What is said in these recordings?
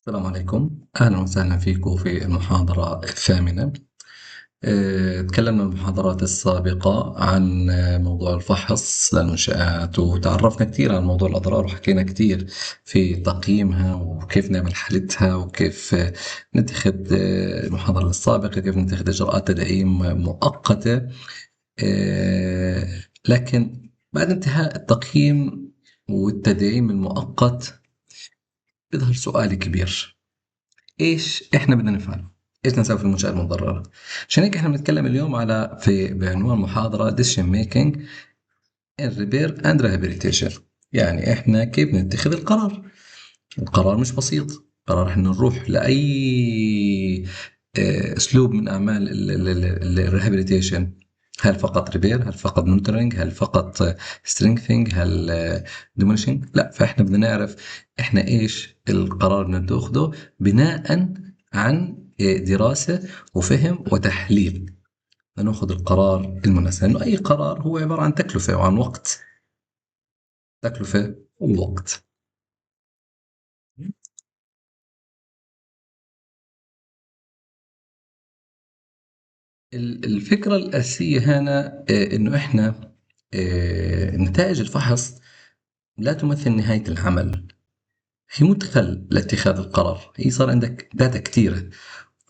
السلام عليكم، أهلا وسهلا فيكم في المحاضرة الثامنة. تكلمنا في المحاضرات السابقة عن موضوع الفحص للمنشآت، وتعرفنا كثير عن موضوع الأضرار، وحكينا كثير في تقييمها وكيف نعمل حالتها وكيف نتخذ المحاضرة السابقة كيف نتخذ إجراءات تدعيم مؤقتة. لكن بعد انتهاء التقييم والتدعيم المؤقت يظهر سؤال كبير: ايش احنا بدنا نفعل؟ ايش نسوي في المنشآت المتضررة؟ عشان هيك احنا بنتكلم اليوم على بعنوان محاضرة decision making in repair and rehabilitation. يعني احنا كيف نتخذ القرار. القرار مش بسيط، قرار احنا نروح لأي اسلوب من اعمال الريهابيليتيشن. هل فقط ريبير؟ هل فقط مونيتورنج؟ هل فقط سترينثينج؟ هل ديموليشنج؟ لا، فاحنا بدنا نعرف احنا ايش القرار اللي ناخذه بناء عن دراسة وفهم وتحليل. ناخذ القرار المناسب، لانه اي قرار هو عبارة عن تكلفة وعن وقت. تكلفة ووقت. الفكرة الأساسية هنا إنه إحنا نتائج الفحص لا تمثل نهاية العمل، هي مدخل لاتخاذ القرار. هي صار عندك داتا كثيرة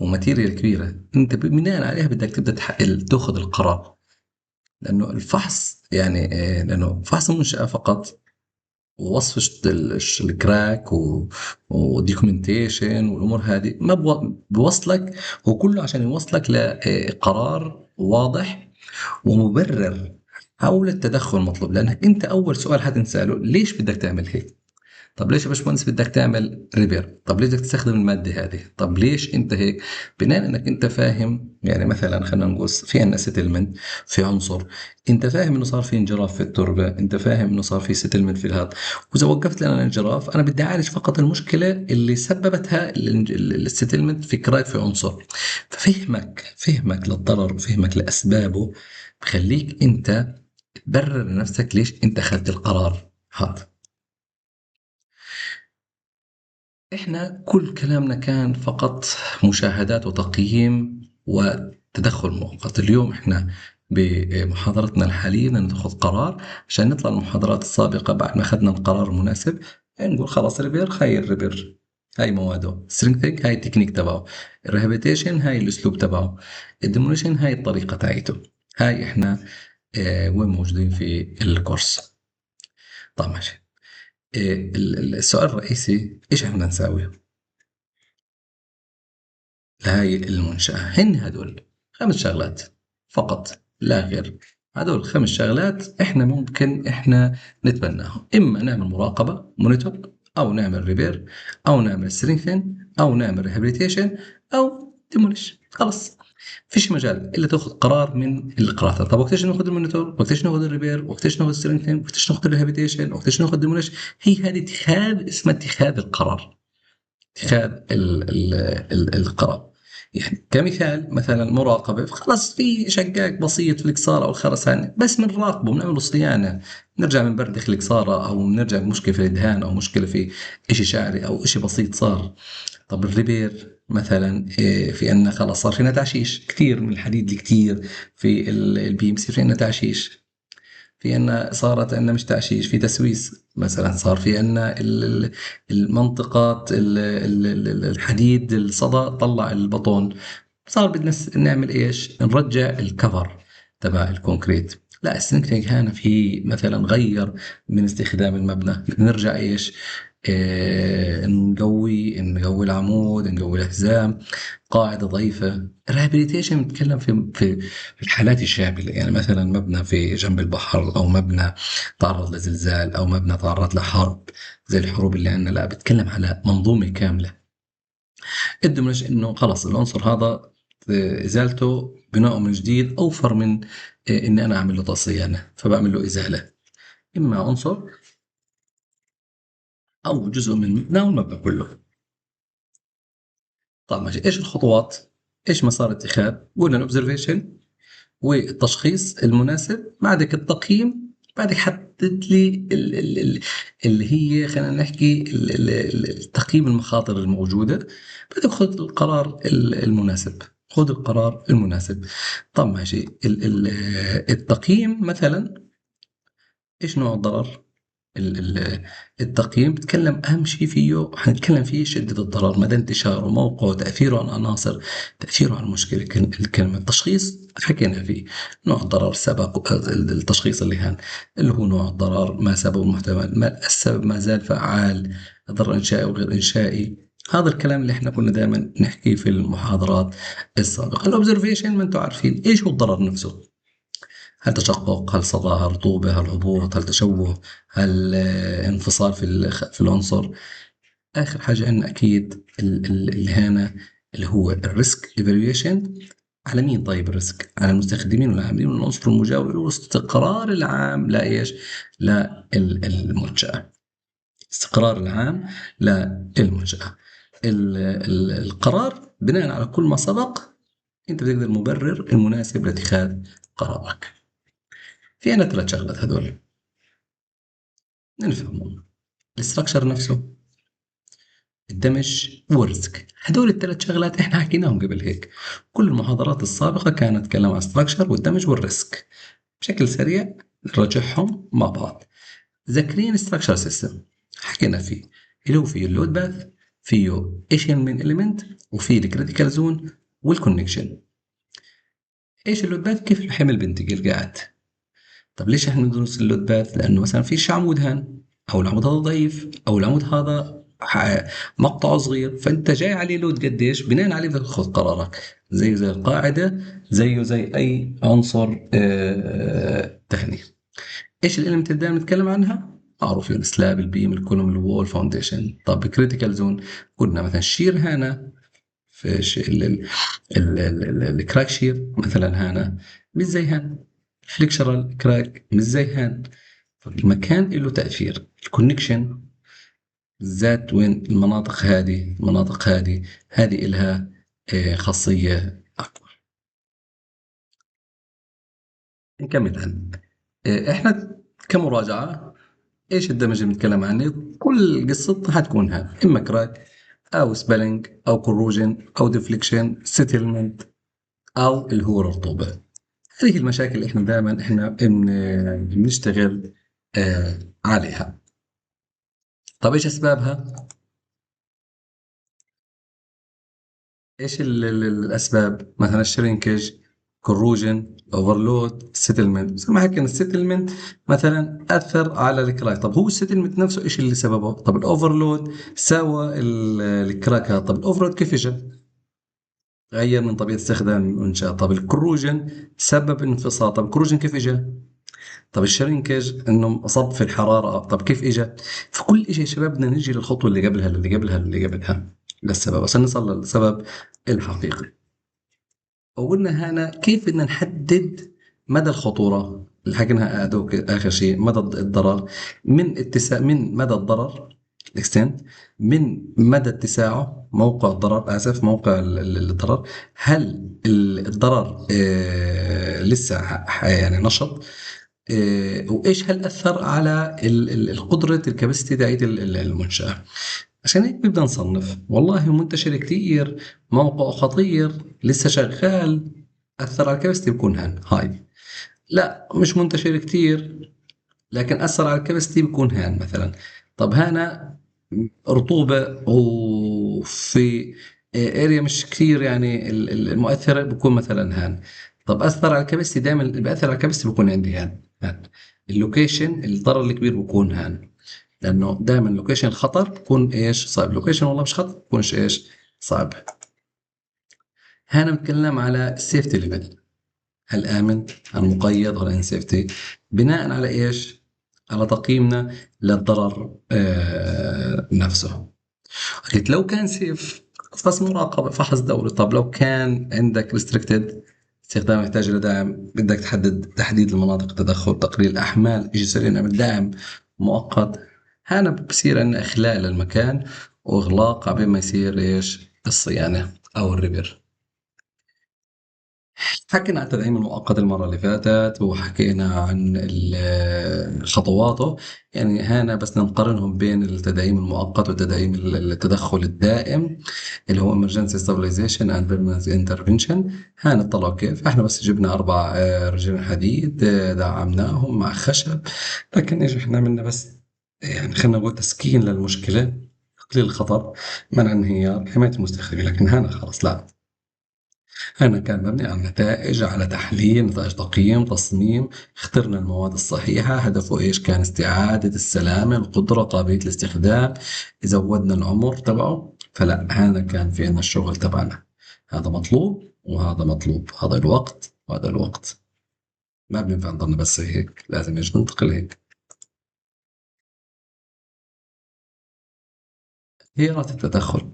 وماتيريال كبيرة، أنت بناء عليها بدك تبدأ تاخذ القرار. لأنه الفحص يعني لأنه فحص المنشأة فقط ووصف الكراك وديكومنتيشن والامور هذه ما بوصلك. هو كله عشان يوصلك لقرار واضح ومبرر حول التدخل المطلوب. لانك انت اول سؤال حتنساله: ليش بدك تعمل هيك؟ طب ليش يا باشمهندس بدك تعمل ريبير؟ طب ليش بدك تستخدم الماده هذه؟ طب ليش انت هيك؟ بناء انك انت فاهم. يعني مثلا خلينا نقول في عندنا سيتلمنت في عنصر، انت فاهم انه صار في انجراف في التربه، انت فاهم انه صار في سيتلمنت في هذا، واذا وقفت لنا الانجراف انا بدي اعالج فقط المشكله اللي سببتها السيتلمنت في كراك في عنصر. فهمك للضرر وفهمك لاسبابه بخليك انت تبرر لنفسك ليش انت اخذت القرار هذا. إحنا كل كلامنا كان فقط مشاهدات وتقييم وتدخل مؤقت. اليوم إحنا بمحاضرتنا الحالية بدنا ناخذ قرار عشان نطلع المحاضرات السابقة بعد ما أخذنا القرار المناسب. نقول خلاص ريبير، هاي الريبير هاي مواده، سترينثينج هاي التكنيك تبعه، الريهابيتيشن هاي الأسلوب تبعه، الديموليشن هاي الطريقة تاعته. هاي إحنا وين موجودين في الكورس. طيب ماشي. السؤال الرئيسي: إيش إحنا نساوي لهاي المنشأة؟ هن هدول 5 شغلات فقط لا غير. هدول 5 شغلات احنا ممكن احنا نتبناهم: اما نعمل مراقبة مونيتور، او نعمل ريبير، او نعمل سترينثين، او نعمل ريهابيليتيشن، او ديموليش. خلص، فيش مجال الا تاخذ قرار من القرارات. طب وقتاش ناخذ المونيتور؟ وقتاش ناخذ الريبير؟ وقتاش ناخذ السترينثين؟ وقتاش ناخذ الريهابيليتيشن؟ وقتاش ناخذ ديموليش؟ هي هذه اتخاذ، اسمها اتخاذ القرار. اتخاذ القرار. يعني كمثال مثلا مراقبة، خلاص في شقاق بسيط في القصارة أو الخرسانة، بس بنراقبه، بنعمل صيانة، نرجع بنبردخ القصارة، أو نرجع بمشكلة في الإدهان، أو مشكلة في إشي شعري، أو إشي بسيط صار. طب الريبير مثلا في أن خلاص صار فينا تعشيش كثير من الحديد الكثير في البي ام سي، في عنا تعشيش، في أن صارت عندنا مش تعشيش، في تسويس مثلا، صار في عندنا المنطقة الحديد الصدى طلع البطون، صار بدنا نعمل ايش؟ نرجع الكفر تبع الكونكريت. لا، السنكرينج هنا في مثلا غير من استخدام المبنى، نرجع ايش؟ نقوي العمود، نقوي الحزام، قاعدة ضعيفة. الريهابيليتيشن بنتكلم في الحالات الشاملة، يعني مثلا مبنى في جنب البحر، أو مبنى تعرض لزلزال، أو مبنى تعرض لحرب زي الحروب اللي عندنا. لا، بتكلم على منظومة كاملة. الدمج إنه خلاص العنصر هذا إزالته بناءه من جديد أوفر من إني أنا أعمل له صيانة، فبعمل له إزالة، إما عنصر أو جزء من المبنى والمبنى كله. طيب ماشي، إيش الخطوات؟ إيش مسار اتخاذ؟ قلنا الأوبزرفيشن والتشخيص المناسب، بعدك التقييم بعدك حدد لي اللي هي خلينا نحكي تقييم المخاطر الموجودة. بعدك خذ القرار المناسب. خذ القرار المناسب. طب ماشي، التقييم مثلا، ايش نوع الضرر؟ التقييم بتكلم أهم شيء فيه، حنتكلم فيه شدة الضرر، مدى انتشاره، موقعه، تأثيره على العناصر، تأثيره على المشكلة. الكلمة التشخيص حكينا فيه. نوع الضرر، سبب التشخيص اللي هان، اللي هو نوع الضرر، ما سببه المحتمل، ما السبب ما زال فعال، ضرر إنشائي وغير إنشائي. هذا الكلام اللي احنا كنا دائما نحكيه في المحاضرات السابقة. الأوبزرفيشن، ما انتم عارفين ايش هو الضرر نفسه. هل تشقق، هل صدى، هل رطوبة، هل هبوط، هل تشوه، هل انفصال في العنصر. آخر حاجة عندنا أكيد اللي هنا اللي هو الريسك ايفالويشن. على مين طيب الريسك؟ على المستخدمين والعاملين والعنصر المجاور والاستقرار العام، لا إيش؟ لا المنشأة. الاستقرار العام لا المنشأة. القرار بناء على كل ما سبق، أنت بتقدر المبرر المناسب لاتخاذ قرارك. في عنا 3 شغلات هذول نفهمهم: الاستراكشر نفسه، الدمج، والريسك. هدول ال3 شغلات احنا حكيناهم قبل هيك. كل المحاضرات السابقة كانت تتكلم عن الاستراكشر والدمج والريسك. بشكل سريع نراجعهم مع بعض. ذاكرين structure سيستم حكينا فيه، اللي هو فيه اللود باث، فيه ايش من اليمنت، وفيه الكريتيكال زون والكونكشن. ايش اللود باث؟ كيف الحمل بينتقل قاعد. طب ليش احنا ندرس اللود باث؟ لانه مثلا في عمود هان، او العمود هذا ضعيف، او العمود هذا مقطعه صغير، فانت جاي عليه لود قديش، بناء عليه تاخذ قرارك. زي القاعده، زيه زي اي عنصر تقني. ايش الاليمنت اللي دائما نتكلم عنها؟ معروفين: السلاب، البيم، الكولوم، الوول، فاونديشن. طب كريتيكال زون، قلنا مثلا الشير هنا، في الكراك شير مثلا هنا مش زي هان، فليكشرال كراك مش زي هان. فالمكان له تأثير. الكونكشن بالذات وين المناطق هذه، المناطق هذه إلها خاصية أكبر. نكمل الآن. إحنا كمراجعة، إيش الدمج اللي بنتكلم عنه؟ كل قصتنا حتكون هذا: إما كراك، أو سبيلنج، أو كوروجن، أو ديفليكشن، سيتلمنت، أو اللي هو الرطوبة. هذه المشاكل اللي احنا بنشتغل عليها. طب ايش اسبابها؟ ايش الاسباب؟ مثلا الشرينكج، كوروجن، اوفرلود، سيتلمنت. زي ما حكينا السيتلمنت مثلا اثر على الكراك. طب هو السيتلمنت نفسه ايش اللي سببه؟ طب الاوفرلود سوى الكراك هذا. طب الاوفرلود كيف اجى؟ غير من طبيعه استخدام المنشاه. طب الكروجن سبب انفصال. طب الكروجن كيف اجى؟ طب الشرينكج انه صب في الحراره. طب كيف اجى؟ في كل شيء يا شباب بدنا نجي للخطوه اللي قبلها اللي قبلها اللي قبلها، للسبب عشان نصل للسبب الحقيقي. وقلنا هنا كيف بدنا نحدد مدى الخطوره اللي حكيناها هذوك اخر شيء. مدى الضرر، من مدى الضرر الاكستنت، من مدى اتساعه، موقع الضرر، اسف، موقع الضرر. هل الضرر لسه يعني نشط؟ وايش هل اثر على القدره الكباستي تاعت المنشاه. عشان هيك بنبدا نصنف. والله منتشر كتير، موقعه خطير، لسه شغال، اثر على الكباستي، بكون هاي. لا مش منتشر كتير لكن اثر على الكباستي، بكون هان مثلا. طب هنا رطوبه وفي اريا مش كتير يعني المؤثره، بكون مثلا هان. طب اثر على الكباستي، دائما اللي بياثر على الكباستي بكون عندي هان. اللوكيشن، الضرر الكبير بكون هان، لانه دائما لوكيشن الخطر بكون ايش صعب. لوكيشن والله مش خطر بكونش ايش صعب. هنا بنتكلم على السيفتي ليفل: هل آمن، هل مقيد، ولا ان سيفتي. بناء على ايش؟ على تقييمنا للضرر نفسه. قلت لو كان سيف، فحص مراقبة، فحص دوري. طب لو كان عندك ريستريكتد، استخدام يحتاج إلى دعم، بدك تحديد المناطق التدخل، تقليل الأحمال، يجي يصير نعمل دعم مؤقت. هنا بصير عندنا إخلاء للمكان وإغلاق عبين ما يصير إيش الصيانة أو الريبير. حكينا عن التدعيم المؤقت المرة اللي فاتت، وحكينا عن خطواته. يعني هنا بس نقارنهم بين التدعيم المؤقت وتدعيم التدخل الدائم اللي هو emergency stabilization and permanent intervention. هنطلعوا كيف احنا بس جبنا 4 رجال حديد، دعمناهم مع خشب، لكن ايش احنا عملنا بس يعني خلينا نقول تسكين للمشكلة، تقليل الخطر، منع انهيار، حماية المستخدمين. لكن هنا خلاص لا، هنا كان مبني على نتائج، على تحليل نتائج، تقييم، تصميم، اخترنا المواد الصحيحة، هدفه إيش كان؟ استعادة السلامة، القدرة، قابلية الاستخدام، زودنا العمر تبعه. فلا هذا كان في عنا الشغل تبعنا، هذا مطلوب وهذا مطلوب، هذا الوقت وهذا الوقت. ما بينفع نضلنا بس هيك، لازم إيش ننتقل هيك. خيارات التدخل،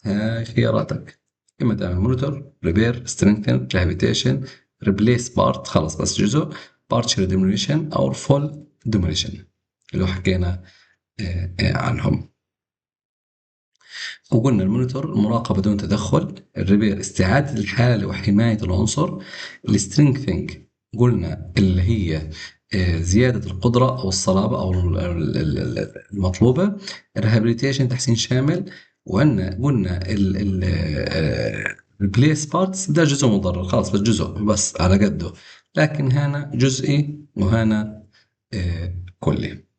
هاي خياراتك: إما تعمل مونيتور، ريبير، سترينثن، ريهابيتيشن، ريبليس بارت خلاص بس جزء، بارشل ديموليشن، أو فول ديموليشن اللي هو حكينا عنهم. وقلنا المونيتور مراقبة دون تدخل، الريبير استعادة الحالة وحماية العنصر، السترينثينج قلنا اللي هي زيادة القدرة أو الصلابة أو المطلوبة، الريهابيليتيشن تحسين شامل، وعندنا قلنا البليس بارتس ده جزء مضرر خلاص بس جزء بس على قده، لكن هنا جزئي وهنا كلي.